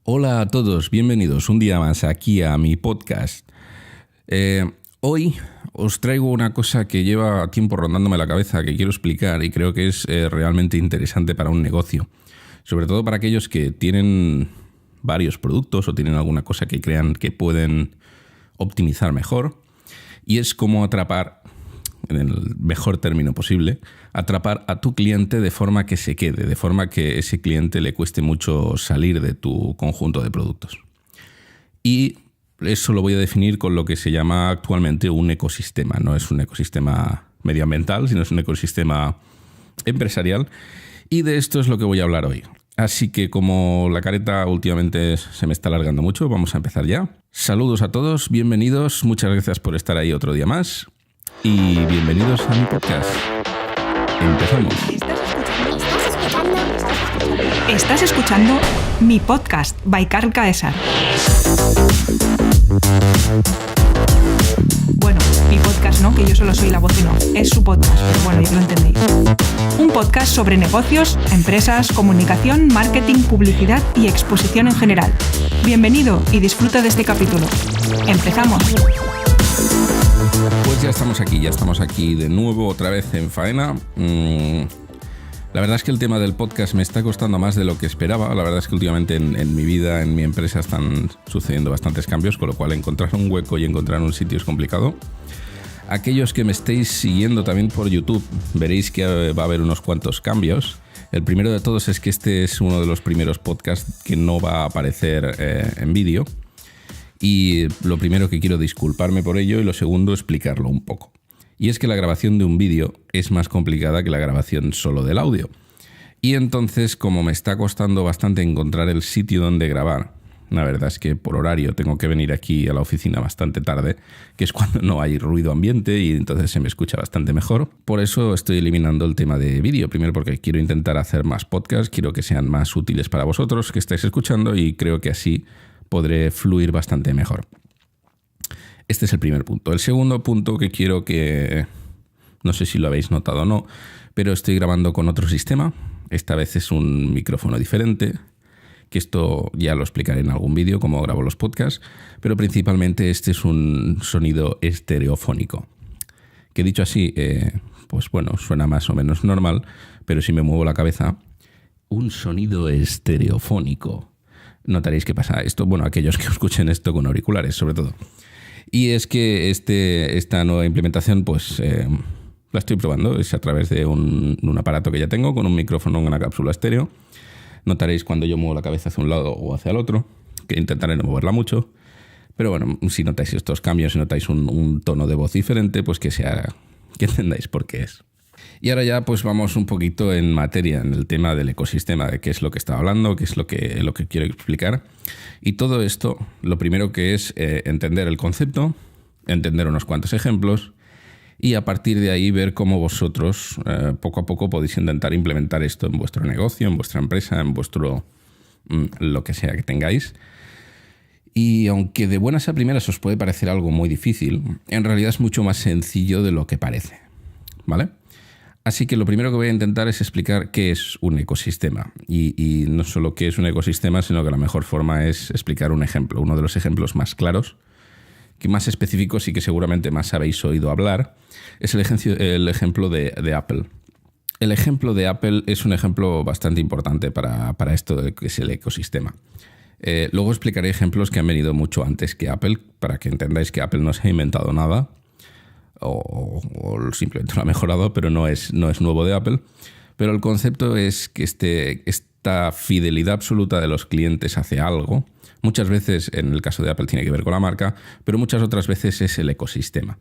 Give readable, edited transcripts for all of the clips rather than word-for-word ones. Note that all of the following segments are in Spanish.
Hola a todos, bienvenidos un día más aquí a mi podcast. Hoy os traigo una cosa que lleva tiempo rondándome la cabeza, que quiero explicar y creo que es realmente interesante para un negocio. Sobre todo para aquellos que tienen varios productos o tienen alguna cosa que crean que pueden optimizar mejor. Y es cómo atrapar, en el mejor término posible, atrapar a tu cliente de forma que se quede, de forma que ese cliente le cueste mucho salir de tu conjunto de productos. Y eso lo voy a definir con lo que se llama actualmente un ecosistema. No es un ecosistema medioambiental, sino es un ecosistema empresarial. Y de esto es lo que voy a hablar hoy. Así que como la careta últimamente se me está alargando mucho, vamos a empezar ya. Saludos a todos, bienvenidos, muchas gracias por estar ahí otro día más. Y bienvenidos a mi podcast. Empezamos. Estás escuchando mi podcast by Carl Caesar. Bueno, mi podcast no, que yo solo soy la voz y no. Es su podcast, pero bueno, ya lo entendéis. Un podcast sobre negocios, empresas, comunicación, marketing, publicidad y exposición en general. Bienvenido y disfruta de este capítulo. ¡Empezamos! Pues ya estamos aquí de nuevo, otra vez en faena. La verdad es que el tema del podcast me está costando más de lo que esperaba. La verdad es que últimamente en mi vida, en mi empresa, están sucediendo bastantes cambios, con lo cual encontrar un hueco y encontrar un sitio es complicado. Aquellos que me estéis siguiendo también por YouTube, veréis que va a haber unos cuantos cambios. El primero de todos es que este es uno de los primeros podcasts que no va a aparecer en vídeo. Y lo primero que quiero disculparme por ello y lo segundo explicarlo un poco. Y es que la grabación de un vídeo es más complicada que la grabación solo del audio. Y entonces, como me está costando bastante encontrar el sitio donde grabar, la verdad es que por horario tengo que venir aquí a la oficina bastante tarde, que es cuando no hay ruido ambiente y entonces se me escucha bastante mejor. Por eso estoy eliminando el tema de vídeo. Primero porque quiero intentar hacer más podcasts, quiero que sean más útiles para vosotros que estáis escuchando y creo que así podré fluir bastante mejor. Este es el primer punto. El segundo punto que quiero que, no sé si lo habéis notado o no, pero estoy grabando con otro sistema. Esta vez es un micrófono diferente, que esto ya lo explicaré en algún vídeo, cómo grabo los podcasts, pero principalmente este es un sonido estereofónico. Que dicho así, pues bueno, suena más o menos normal, pero si me muevo la cabeza, un sonido estereofónico. Notaréis que pasa esto, bueno, aquellos que escuchen esto con auriculares, sobre todo. Y es que esta nueva implementación, pues la estoy probando. Es a través de un aparato que ya tengo, con un micrófono en una cápsula estéreo. Notaréis cuando yo muevo la cabeza hacia un lado o hacia el otro, que intentaré no moverla mucho. Pero bueno, si notáis estos cambios, si notáis un tono de voz diferente, pues que entendáis por qué es. Y ahora ya pues vamos un poquito en materia, en el tema del ecosistema, de qué es lo que estaba hablando, qué es lo que quiero explicar. Y todo esto, lo primero que es entender el concepto, entender unos cuantos ejemplos y a partir de ahí ver cómo vosotros poco a poco podéis intentar implementar esto en vuestro negocio, en vuestra empresa, en vuestro lo que sea que tengáis. Y aunque de buenas a primeras os puede parecer algo muy difícil, en realidad es mucho más sencillo de lo que parece, ¿vale? Así que lo primero que voy a intentar es explicar qué es un ecosistema. Y no solo qué es un ecosistema, sino que la mejor forma es explicar un ejemplo. Uno de los ejemplos más claros, que más específicos y que seguramente más habéis oído hablar, es el ejemplo de Apple. El ejemplo de Apple es un ejemplo bastante importante para esto de que es el ecosistema. Luego explicaré ejemplos que han venido mucho antes que Apple, para que entendáis que Apple no se ha inventado nada. O simplemente lo ha mejorado, pero no es nuevo de Apple. Pero el concepto es que esta fidelidad absoluta de los clientes hacia algo, muchas veces en el caso de Apple tiene que ver con la marca, pero muchas otras veces es el ecosistema.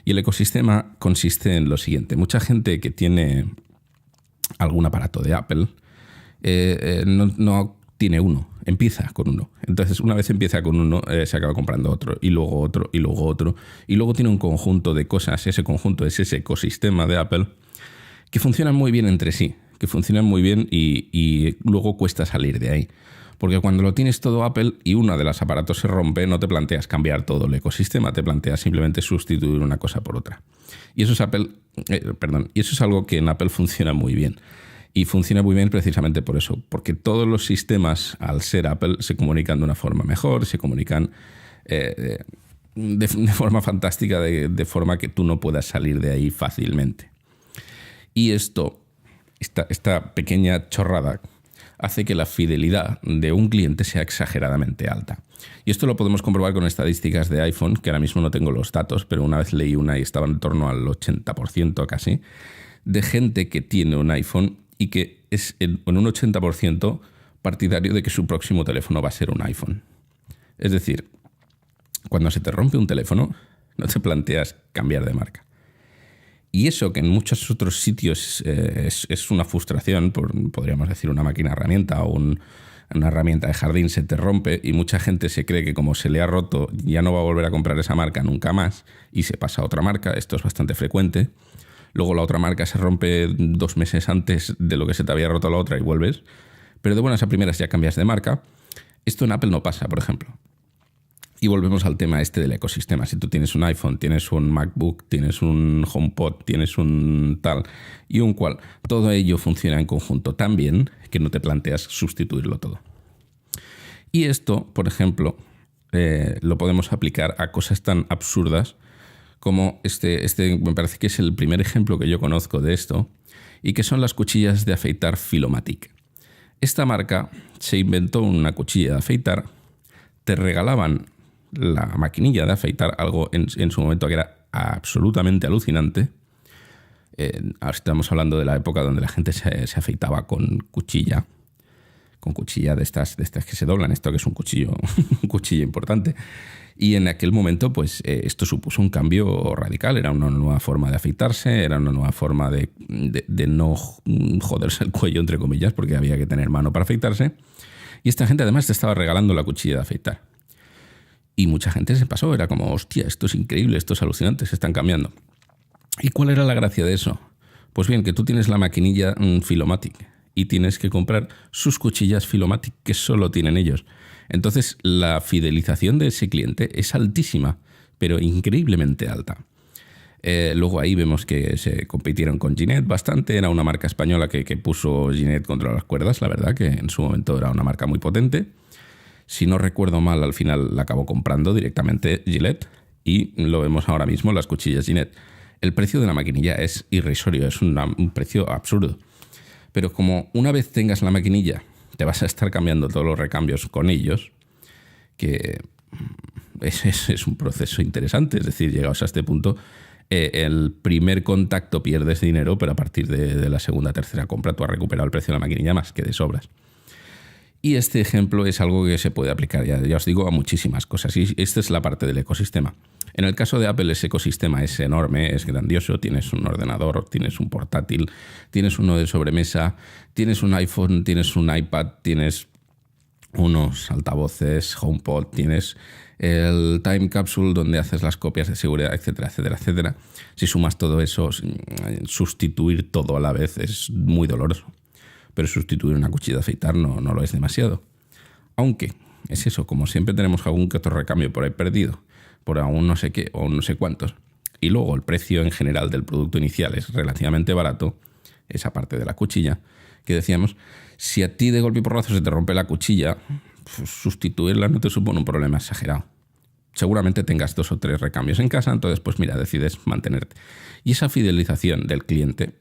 Y el ecosistema consiste en lo siguiente. Mucha gente que tiene algún aparato de Apple no tiene uno, empieza con uno. Entonces, una vez empieza con uno, se acaba comprando otro, y luego otro, y luego otro. Y luego tiene un conjunto de cosas, ese conjunto es ese ecosistema de Apple, que funcionan muy bien entre sí, que funcionan muy bien y luego cuesta salir de ahí. Porque cuando lo tienes todo Apple y uno de los aparatos se rompe, no te planteas cambiar todo el ecosistema, te planteas simplemente sustituir una cosa por otra. Y eso es algo que en Apple funciona muy bien. Y funciona muy bien precisamente por eso, porque todos los sistemas, al ser Apple, se comunican de una forma mejor, se comunican de forma fantástica, de forma que tú no puedas salir de ahí fácilmente. Y esta pequeña chorrada hace que la fidelidad de un cliente sea exageradamente alta. Y esto lo podemos comprobar con estadísticas de iPhone, que ahora mismo no tengo los datos, pero una vez leí una y estaba en torno al 80% casi, de gente que tiene un iPhone y que es en un 80% partidario de que su próximo teléfono va a ser un iPhone. Es decir, cuando se te rompe un teléfono, no te planteas cambiar de marca. Y eso, que en muchos otros sitios es una frustración, podríamos decir una máquina herramienta o una herramienta de jardín se te rompe y mucha gente se cree que como se le ha roto ya no va a volver a comprar esa marca nunca más y se pasa a otra marca. Esto es bastante frecuente. Luego la otra marca se rompe 2 meses antes de lo que se te había roto la otra y vuelves. Pero de buenas a primeras ya cambias de marca. Esto en Apple no pasa, por ejemplo. Y volvemos al tema del ecosistema. Si tú tienes un iPhone, tienes un MacBook, tienes un HomePod, tienes un tal y un cual, todo ello funciona en conjunto tan bien que no te planteas sustituirlo todo. Y esto, por ejemplo, lo podemos aplicar a cosas tan absurdas como me parece que es el primer ejemplo que yo conozco de esto, y que son las cuchillas de afeitar Filomatic. Esta marca se inventó una cuchilla de afeitar, te regalaban la maquinilla de afeitar, algo en su momento que era absolutamente alucinante. Ahora estamos hablando de la época donde la gente se afeitaba con cuchilla de estas que se doblan, esto que es un cuchillo importante. Y en aquel momento, pues esto supuso un cambio radical. Era una nueva forma de afeitarse, era una nueva forma de no joderse el cuello, entre comillas, porque había que tener mano para afeitarse. Y esta gente además te estaba regalando la cuchilla de afeitar. Y mucha gente se pasó, era como, hostia, esto es increíble, esto es alucinante, se están cambiando. ¿Y cuál era la gracia de eso? Pues bien, que tú tienes la maquinilla Filomatic y tienes que comprar sus cuchillas Filomatic que solo tienen ellos. Entonces, la fidelización de ese cliente es altísima, pero increíblemente alta. Luego ahí vemos que se compitieron con Gillette bastante. Era una marca española que puso Gillette contra las cuerdas, la verdad, que en su momento era una marca muy potente. Si no recuerdo mal, al final la acabó comprando directamente Gillette y lo vemos ahora mismo, las cuchillas Gillette. El precio de la maquinilla es irrisorio, es un precio absurdo. Pero como una vez tengas la maquinilla, te vas a estar cambiando todos los recambios con ellos, que es un proceso interesante. Es decir, llegados a este punto, el primer contacto pierdes dinero, pero a partir de la segunda o tercera compra tú has recuperado el precio de la maquinilla más que de sobras. Y este ejemplo es algo que se puede aplicar, ya os digo, a muchísimas cosas. Y esta es la parte del ecosistema. En el caso de Apple, ese ecosistema es enorme, es grandioso. Tienes un ordenador, tienes un portátil, tienes uno de sobremesa, tienes un iPhone, tienes un iPad, tienes unos altavoces, HomePod, tienes el Time Capsule donde haces las copias de seguridad, etcétera, etcétera, etcétera. Si sumas todo eso, sustituir todo a la vez es muy doloroso. Pero sustituir una cuchilla de afeitar no lo es demasiado. Aunque es eso, como siempre tenemos algún que otro recambio por ahí perdido, por aún no sé qué o no sé cuántos, y luego el precio en general del producto inicial es relativamente barato, esa parte de la cuchilla, que decíamos, si a ti de golpe y porrazo se te rompe la cuchilla, pues sustituirla no te supone un problema exagerado. Seguramente tengas 2 o 3 recambios en casa, entonces pues mira, decides mantenerte. Y esa fidelización del cliente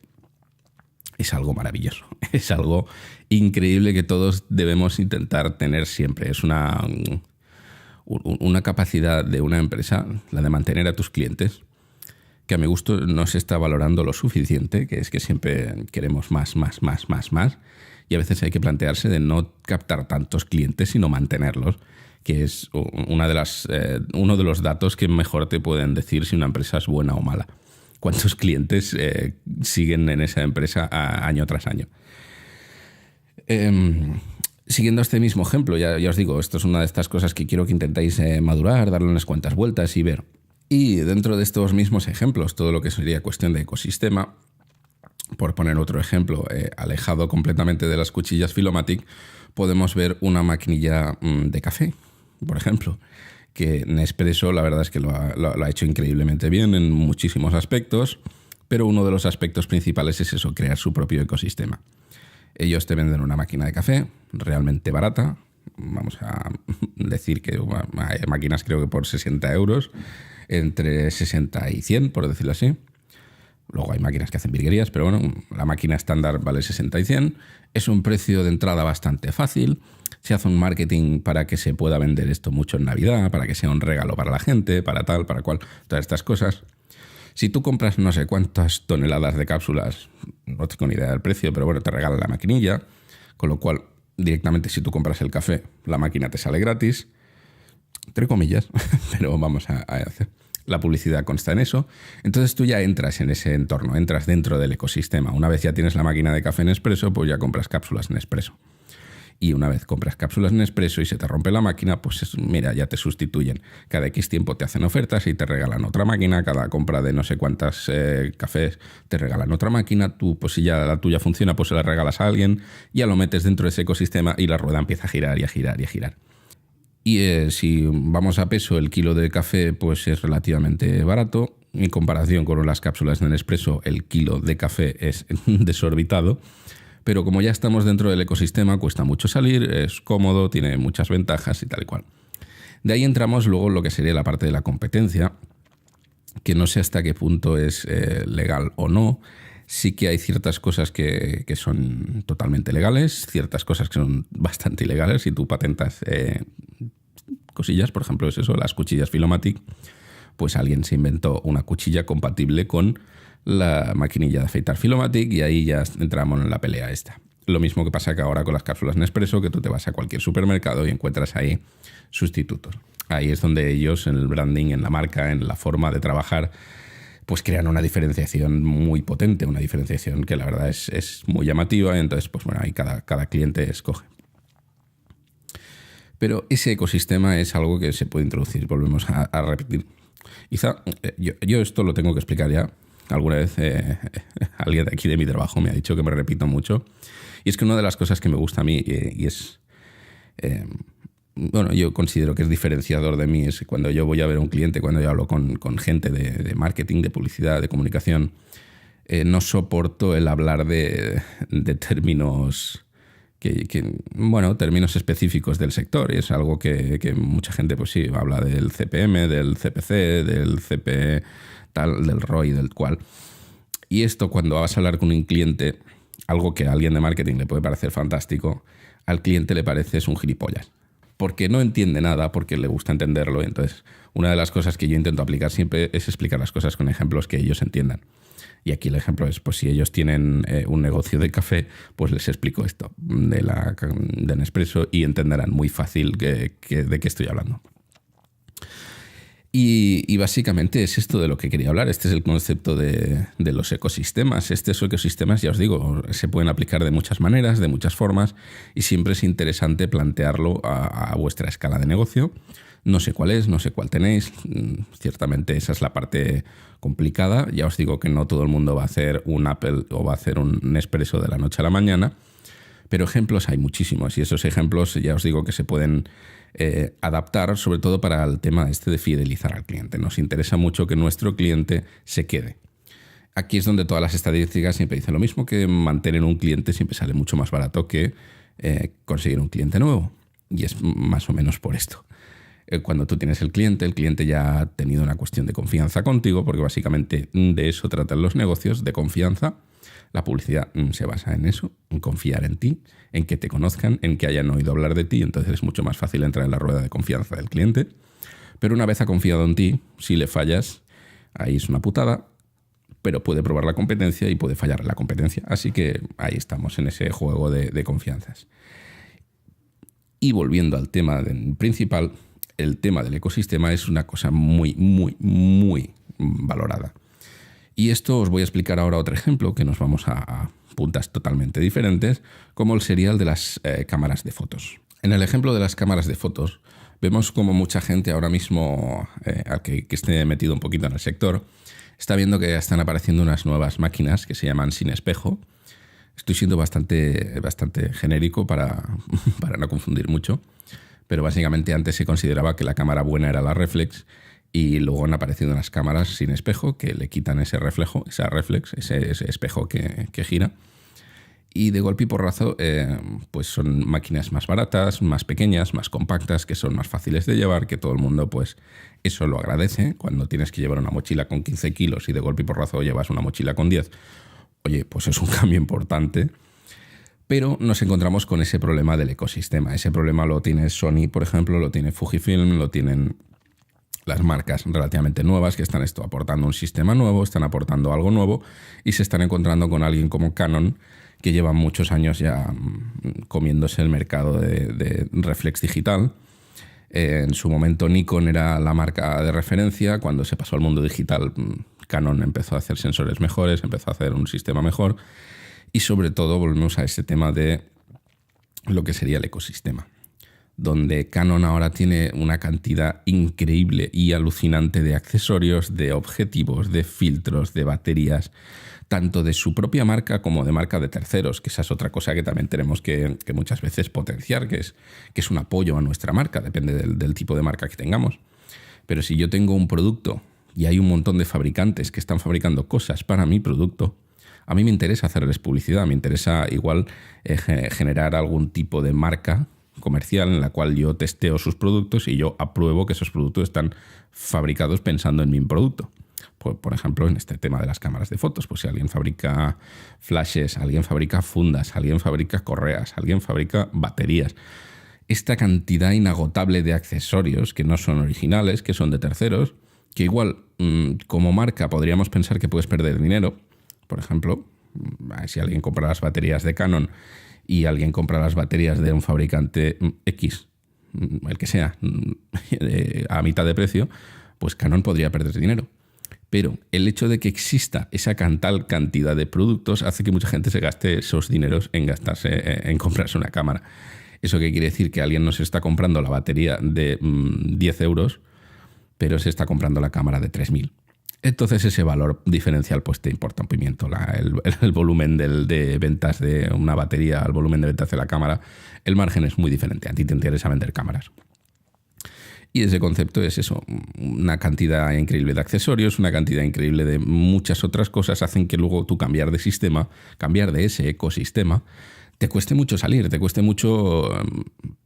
es algo maravilloso, es algo increíble que todos debemos intentar tener siempre. Es una capacidad de una empresa, la de mantener a tus clientes, que a mi gusto no se está valorando lo suficiente, que es que siempre queremos más, y a veces hay que plantearse de no captar tantos clientes, sino mantenerlos, que es uno de los datos que mejor te pueden decir si una empresa es buena o mala. Cuántos clientes siguen en esa empresa año tras año. Siguiendo este mismo ejemplo, ya os digo, esto es una de estas cosas que quiero que intentéis madurar, darle unas cuantas vueltas y ver. Y dentro de estos mismos ejemplos, todo lo que sería cuestión de ecosistema, por poner otro ejemplo, alejado completamente de las cuchillas Filomatic, podemos ver una maquinilla de café, por ejemplo, que Nespresso la verdad es que lo ha hecho increíblemente bien en muchísimos aspectos, pero uno de los aspectos principales es eso, crear su propio ecosistema. Ellos te venden una máquina de café realmente barata. Vamos a decir que hay máquinas creo que por 60 euros, entre 60 y 100, por decirlo así. Luego hay máquinas que hacen virguerías, pero bueno, la máquina estándar vale 60 y 100. Es un precio de entrada bastante fácil. Se hace un marketing para que se pueda vender esto mucho en Navidad, para que sea un regalo para la gente, para tal, para cual, todas estas cosas. Si tú compras no sé cuántas toneladas de cápsulas, no tengo ni idea del precio, pero bueno, te regalan la maquinilla, con lo cual directamente si tú compras el café, la máquina te sale gratis, entre comillas, pero vamos a hacer. La publicidad consta en eso. Entonces tú ya entras en ese entorno, entras dentro del ecosistema. Una vez ya tienes la máquina de café Nespresso, pues ya compras cápsulas Nespresso. Y una vez compras cápsulas Nespresso y se te rompe la máquina, pues mira, ya te sustituyen. Cada X tiempo te hacen ofertas y te regalan otra máquina. Cada compra de no sé cuántas cafés te regalan otra máquina. Tú, pues si ya la tuya funciona, pues se la regalas a alguien, ya lo metes dentro de ese ecosistema y la rueda empieza a girar y a girar y a girar. Y si vamos a peso, el kilo de café pues es relativamente barato. En comparación con las cápsulas de Nespresso, el kilo de café es desorbitado. Pero como ya estamos dentro del ecosistema, cuesta mucho salir, es cómodo, tiene muchas ventajas y tal y cual. De ahí entramos luego en lo que sería la parte de la competencia, que no sé hasta qué punto es legal o no. Sí que hay ciertas cosas que son totalmente legales, ciertas cosas que son bastante ilegales. Si tú patentas cosillas, por ejemplo, es eso, las cuchillas Filomatic, pues alguien se inventó una cuchilla compatible con la maquinilla de afeitar Filomatic y ahí ya entramos en la pelea esta. Lo mismo que pasa que ahora con las cápsulas Nespresso, que tú te vas a cualquier supermercado y encuentras ahí sustitutos. Ahí es donde ellos, en el branding, en la marca, en la forma de trabajar, pues crean una diferenciación muy potente, una diferenciación que la verdad es muy llamativa, y entonces pues bueno, ahí cada cliente escoge. Pero ese ecosistema es algo que se puede introducir, volvemos a repetir. Quizá yo esto lo tengo que explicar ya. Alguna vez alguien de aquí de mi trabajo me ha dicho que me repito mucho. Y es que una de las cosas que me gusta a mí y es... bueno, yo considero que es diferenciador de mí, es cuando yo voy a ver a un cliente, cuando yo hablo con gente de marketing, de publicidad, de comunicación, no soporto el hablar de términos... bueno, términos específicos del sector, y es algo que mucha gente pues sí habla del CPM, del CPC, del CP tal, del ROI, del cual. Y esto, cuando vas a hablar con un cliente, algo que a alguien de marketing le puede parecer fantástico, al cliente le parece es un gilipollas, porque no entiende nada, porque le gusta entenderlo. Entonces, una de las cosas que yo intento aplicar siempre es explicar las cosas con ejemplos que ellos entiendan. Y aquí el ejemplo es, pues si ellos tienen un negocio de café, pues les explico esto de Nespresso y entenderán muy fácil de qué estoy hablando. Y básicamente es esto de lo que quería hablar. Este es el concepto de los ecosistemas. Estos ecosistemas, ya os digo, se pueden aplicar de muchas maneras, de muchas formas, y siempre es interesante plantearlo a vuestra escala de negocio. No sé cuál es, no sé cuál tenéis. Ciertamente esa es la parte complicada. Ya os digo que no todo el mundo va a hacer un Apple o va a hacer un Nespresso de la noche a la mañana, pero ejemplos hay muchísimos, y esos ejemplos ya os digo que se pueden adaptar, sobre todo para el tema de fidelizar al cliente. Nos interesa mucho que nuestro cliente se quede. Aquí es donde todas las estadísticas siempre dicen lo mismo, que mantener un cliente siempre sale mucho más barato que conseguir un cliente nuevo. Y es más o menos por esto. Cuando tú tienes el cliente ya ha tenido una cuestión de confianza contigo, porque básicamente de eso tratan los negocios, de confianza. La publicidad se basa en eso, en confiar en ti, en que te conozcan, en que hayan oído hablar de ti, entonces es mucho más fácil entrar en la rueda de confianza del cliente. Pero una vez ha confiado en ti, si le fallas, ahí es una putada, pero puede probar la competencia y puede fallar la competencia. Así que ahí estamos en ese juego de confianzas. Y volviendo al tema principal, el tema del ecosistema es una cosa muy, muy, muy valorada. Y esto os voy a explicar ahora otro ejemplo, que nos vamos a puntas totalmente diferentes, como sería el de las cámaras de fotos. En el ejemplo de las cámaras de fotos, vemos como mucha gente ahora mismo, que esté metido un poquito en el sector, está viendo que están apareciendo unas nuevas máquinas que se llaman sin espejo. Estoy siendo bastante genérico para no confundir mucho, pero básicamente antes se consideraba que la cámara buena era la reflex, y luego han aparecido unas cámaras sin espejo que le quitan ese reflejo, esa reflex, ese espejo que gira, Y de golpe y porrazo, pues son máquinas más baratas, más pequeñas, más compactas, que son más fáciles de llevar, que todo el mundo, pues eso lo agradece. Cuando tienes que llevar una mochila con 15 kilos y de golpe y porrazo llevas una mochila con 10, oye, pues es un cambio importante. Pero nos encontramos con ese problema del ecosistema. Ese problema lo tiene Sony, por ejemplo, lo tiene Fujifilm, lo tienen las marcas relativamente nuevas que están aportando un sistema nuevo, están aportando algo nuevo y se están encontrando con alguien como Canon, que lleva muchos años ya comiéndose el mercado de reflex digital. En su momento Nikon era la marca de referencia. Cuando se pasó al mundo digital, Canon empezó a hacer sensores mejores, empezó a hacer un sistema mejor y sobre todo volvemos a ese tema de lo que sería el ecosistema, donde Canon ahora tiene una cantidad increíble y alucinante de accesorios, de objetivos, de filtros, de baterías, tanto de su propia marca como de marca de terceros, que esa es otra cosa que también tenemos que muchas veces potenciar, que es un apoyo a nuestra marca, depende del tipo de marca que tengamos. Pero si yo tengo un producto y hay un montón de fabricantes que están fabricando cosas para mi producto, a mí me interesa hacerles publicidad, me interesa igual generar algún tipo de marca comercial en la cual yo testeo sus productos y yo apruebo que esos productos están fabricados pensando en mi producto. Por ejemplo, en este tema de las cámaras de fotos, pues si alguien fabrica flashes, alguien fabrica fundas, alguien fabrica correas, alguien fabrica baterías. Esta cantidad inagotable de accesorios que no son originales, que son de terceros, que igual como marca podríamos pensar que puedes perder dinero. Por ejemplo, si alguien compra las baterías de Canon y alguien compra las baterías de un fabricante X, el que sea, a mitad de precio, pues Canon podría perder dinero. Pero el hecho de que exista esa tal cantidad de productos hace que mucha gente se gaste esos dineros en comprarse una cámara. ¿Eso qué quiere decir? Que alguien no se está comprando la batería de 10 euros, pero se está comprando la cámara de 3.000. Entonces ese valor diferencial pues te importa un pimiento. El volumen de ventas de una batería al volumen de ventas de la cámara, el margen es muy diferente. A ti te interesa vender cámaras. Y ese concepto es eso, una cantidad increíble de accesorios, una cantidad increíble de muchas otras cosas hacen que luego tú cambiar de sistema, cambiar de ese ecosistema, te cueste mucho salir, te cueste mucho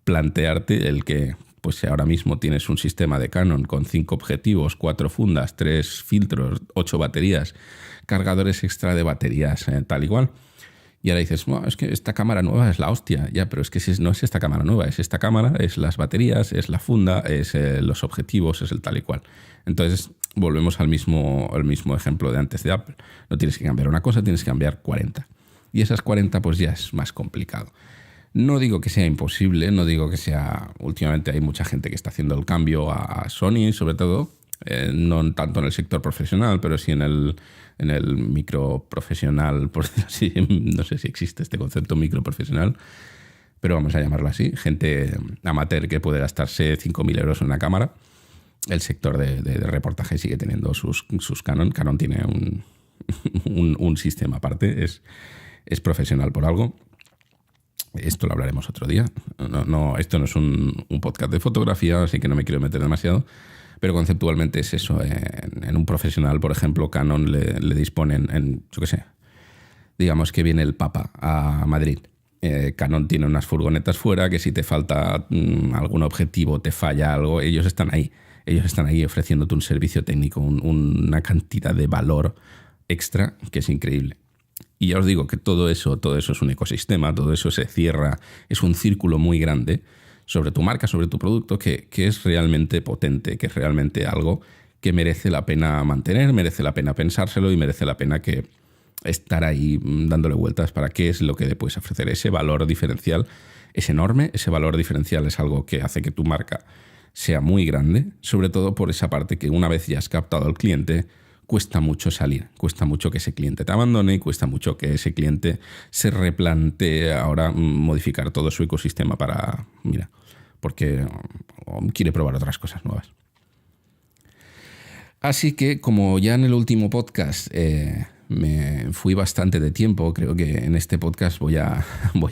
plantearte el que, pues si ahora mismo tienes un sistema de Canon con 5 objetivos, 4 fundas, 3 filtros, 8 baterías, cargadores extra de baterías, tal igual. Y ahora dices, bueno, es que esta cámara nueva es la hostia. Ya, pero es que no es esta cámara nueva, es esta cámara, es las baterías, es la funda, es los objetivos, es el tal y cual. Entonces volvemos al mismo ejemplo de antes de Apple. No tienes que cambiar una cosa, tienes que cambiar 40. Y esas 40 pues ya es más complicado. No digo que sea imposible, no digo que sea... Últimamente hay mucha gente que está haciendo el cambio a Sony, sobre todo, no tanto en el sector profesional, pero sí en el micro profesional, por decirlo así. No sé si existe este concepto micro profesional, pero vamos a llamarlo así. Gente amateur que puede gastarse 5.000 euros en una cámara. El sector de reportaje sigue teniendo sus Canon. Canon tiene un sistema aparte, es profesional por algo. Esto lo hablaremos otro día. No, esto no es un podcast de fotografía, así que no me quiero meter demasiado. Pero conceptualmente es eso. En un profesional, por ejemplo, Canon le disponen, yo qué sé, digamos que viene el Papa a Madrid. Canon tiene unas furgonetas fuera que si te falta algún objetivo, te falla algo, ellos están ahí. Ellos están ahí ofreciéndote un servicio técnico, una cantidad de valor extra que es increíble. Y ya os digo que todo eso es un ecosistema, todo eso se cierra, es un círculo muy grande sobre tu marca, sobre tu producto, que es realmente potente, que es realmente algo que merece la pena mantener, merece la pena pensárselo y merece la pena que estar ahí dándole vueltas para qué es lo que le puedes ofrecer. Ese valor diferencial es enorme, ese valor diferencial es algo que hace que tu marca sea muy grande, sobre todo por esa parte que una vez ya has captado al cliente, cuesta mucho salir, cuesta mucho que ese cliente te abandone y cuesta mucho que ese cliente se replantee ahora modificar todo su ecosistema porque quiere probar otras cosas nuevas. Así que, como ya en el último podcast Me fui bastante de tiempo. Creo que en este podcast voy a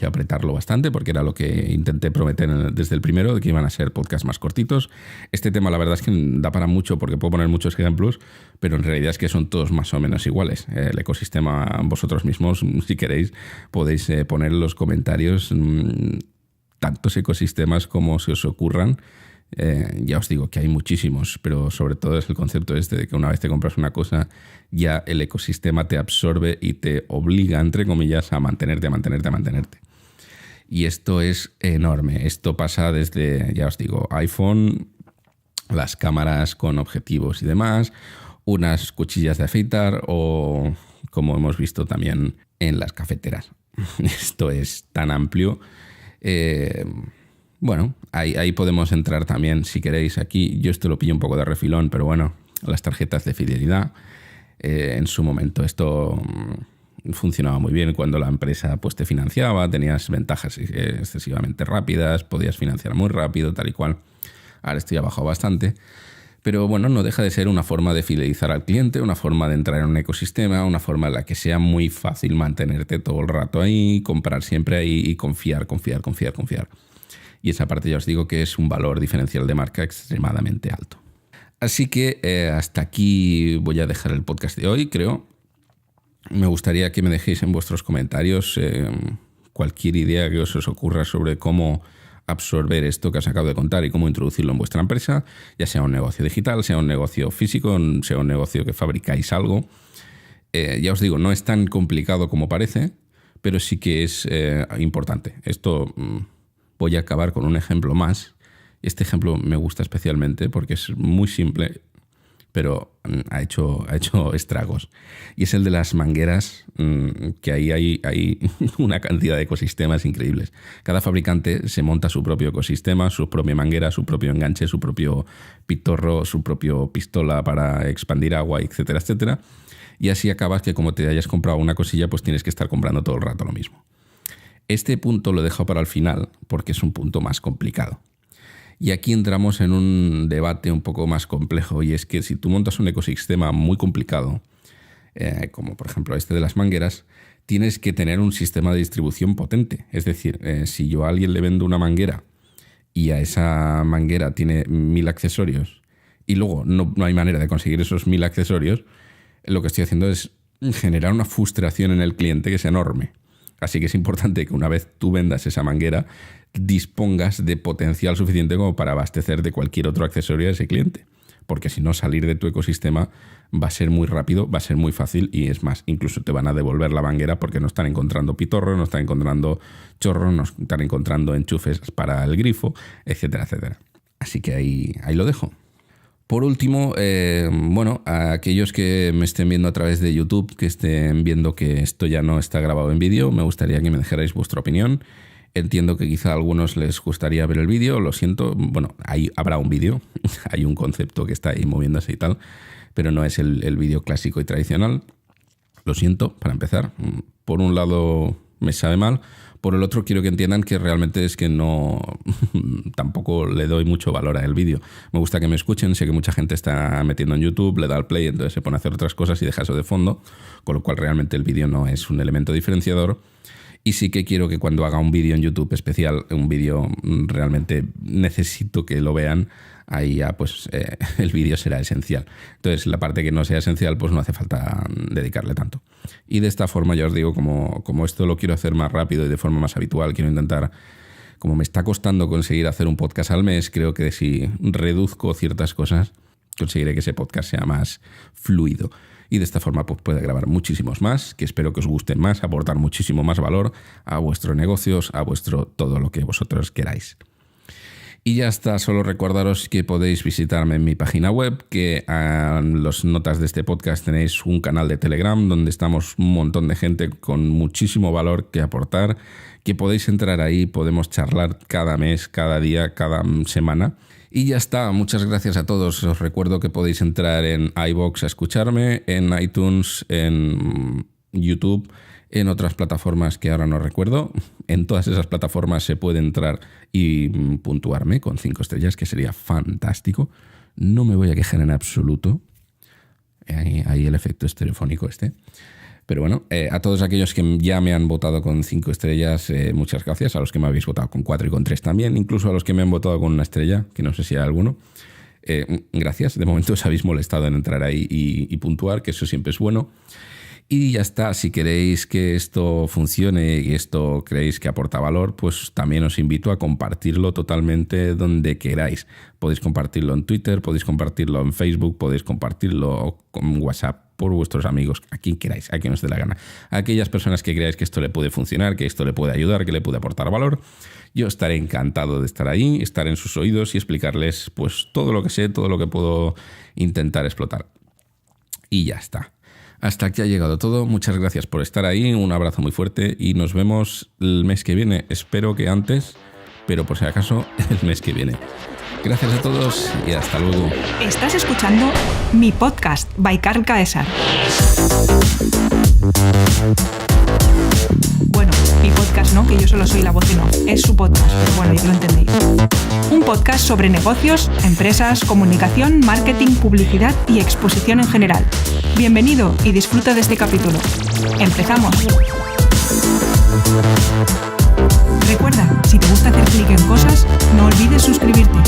apretarlo bastante, porque era lo que intenté prometer desde el primero, de que iban a ser podcasts más cortitos. Este tema la verdad es que da para mucho, porque puedo poner muchos ejemplos, pero en realidad es que son todos más o menos iguales. El ecosistema, vosotros mismos, si queréis, podéis poner en los comentarios tantos ecosistemas como se os ocurran. Ya os digo que hay muchísimos, pero sobre todo es el concepto este de que una vez te compras una cosa, ya el ecosistema te absorbe y te obliga, entre comillas, a mantenerte. Y esto es enorme. Esto pasa desde, ya os digo, iPhone, las cámaras con objetivos y demás, unas cuchillas de afeitar o, como hemos visto también, en las cafeteras. Esto es tan amplio. Bueno, ahí podemos entrar también, si queréis. Aquí yo esto lo pillo un poco de refilón, pero bueno, las tarjetas de fidelidad. En su momento esto funcionaba muy bien cuando la empresa pues te financiaba, tenías ventajas excesivamente rápidas, podías financiar muy rápido, tal y cual. Ahora esto ya ha bajado bastante. Pero bueno, no deja de ser una forma de fidelizar al cliente, una forma de entrar en un ecosistema, una forma en la que sea muy fácil mantenerte todo el rato ahí, comprar siempre ahí y confiar. Y esa parte ya os digo que es un valor diferencial de marca extremadamente alto. Así que hasta aquí voy a dejar el podcast de hoy, creo. Me gustaría que me dejéis en vuestros comentarios cualquier idea que os ocurra sobre cómo absorber esto que os acabo de contar y cómo introducirlo en vuestra empresa, ya sea un negocio digital, sea un negocio físico, sea un negocio que fabricáis algo. Ya os digo, no es tan complicado como parece, pero sí que es importante. Esto voy a acabar con un ejemplo más. Este ejemplo me gusta especialmente porque es muy simple, pero ha hecho estragos. Y es el de las mangueras, que ahí hay una cantidad de ecosistemas increíbles. Cada fabricante se monta su propio ecosistema, su propia manguera, su propio enganche, su propio pitorro, su propio pistola para expandir agua, etcétera, etcétera. Y así acabas que como te hayas comprado una cosilla, pues tienes que estar comprando todo el rato lo mismo. Este punto lo he dejado para el final porque es un punto más complicado. Y aquí entramos en un debate un poco más complejo, y es que si tú montas un ecosistema muy complicado, como por ejemplo este de las mangueras, tienes que tener un sistema de distribución potente. Es decir, si yo a alguien le vendo una manguera y a esa manguera tiene 1000 accesorios y luego no hay manera de conseguir esos 1000 accesorios, lo que estoy haciendo es generar una frustración en el cliente que sea enorme. Así que es importante que una vez tú vendas esa manguera, dispongas de potencial suficiente como para abastecer de cualquier otro accesorio a ese cliente. Porque si no, salir de tu ecosistema va a ser muy rápido, va a ser muy fácil, y es más, incluso te van a devolver la manguera porque no están encontrando pitorro, no están encontrando chorros, no están encontrando enchufes para el grifo, etcétera, etcétera. Así que ahí lo dejo. Por último, a aquellos que me estén viendo a través de YouTube, que estén viendo que esto ya no está grabado en vídeo, me gustaría que me dejarais vuestra opinión. Entiendo que quizá a algunos les gustaría ver el vídeo, lo siento. Bueno, ahí habrá un vídeo, hay un concepto que está ahí moviéndose y tal, pero no es el vídeo clásico y tradicional. Lo siento, para empezar. Por un lado me sabe mal, por el otro quiero que entiendan que realmente es que no tampoco le doy mucho valor al vídeo. Me gusta que me escuchen, sé que mucha gente está metiendo en YouTube, le da al play, entonces se pone a hacer otras cosas y deja eso de fondo, con lo cual realmente el vídeo no es un elemento diferenciador. Y sí que quiero que cuando haga un vídeo en YouTube especial, un vídeo realmente necesito que lo vean, ahí ya pues el vídeo será esencial. Entonces la parte que no sea esencial pues no hace falta dedicarle tanto. Y de esta forma ya os digo, como esto lo quiero hacer más rápido y de forma más habitual, quiero intentar, como me está costando conseguir hacer un podcast al mes, creo que si reduzco ciertas cosas conseguiré que ese podcast sea más fluido. Y de esta forma pues puede grabar muchísimos más, que espero que os gusten más, aportar muchísimo más valor a vuestros negocios, a vuestro todo lo que vosotros queráis. Y ya está, solo recordaros que podéis visitarme en mi página web, que en las notas de este podcast tenéis un canal de Telegram donde estamos un montón de gente con muchísimo valor que aportar, que podéis entrar ahí, podemos charlar cada mes, cada día, cada semana. Y ya está, muchas gracias a todos. Os recuerdo que podéis entrar en iVoox a escucharme, en iTunes, en YouTube, en otras plataformas que ahora no recuerdo. En todas esas plataformas se puede entrar y puntuarme con 5 estrellas, que sería fantástico. No me voy a quejar en absoluto. Ahí el efecto estereofónico este. Pero bueno, a todos aquellos que ya me han votado con 5 estrellas, muchas gracias. A los que me habéis votado con 4 y con 3 también. Incluso a los que me han votado con 1 estrella, que no sé si hay alguno. Gracias. De momento os habéis molestado en entrar ahí y puntuar, que eso siempre es bueno. Y ya está. Si queréis que esto funcione y esto creéis que aporta valor, pues también os invito a compartirlo totalmente donde queráis. Podéis compartirlo en Twitter, podéis compartirlo en Facebook, podéis compartirlo con WhatsApp, por vuestros amigos, a quien queráis, a quien os dé la gana. A aquellas personas que creáis que esto le puede funcionar, que esto le puede ayudar, que le puede aportar valor, yo estaré encantado de estar ahí, estar en sus oídos y explicarles pues todo lo que sé, todo lo que puedo intentar explotar. Y ya está. Hasta aquí ha llegado todo. Muchas gracias por estar ahí. Un abrazo muy fuerte y nos vemos el mes que viene. Espero que antes, pero por si acaso el mes que viene. Gracias a todos y hasta luego. Estás escuchando mi podcast by Carl Caesar. Bueno, mi podcast no, que yo solo soy la voz y no. Es su podcast, pero bueno, ya lo entendéis. Un podcast sobre negocios, empresas, comunicación, marketing, publicidad y exposición en general. Bienvenido y disfruta de este capítulo. ¡Empezamos! Recuerda, si te gusta hacer clic en cosas, no olvides suscribirte.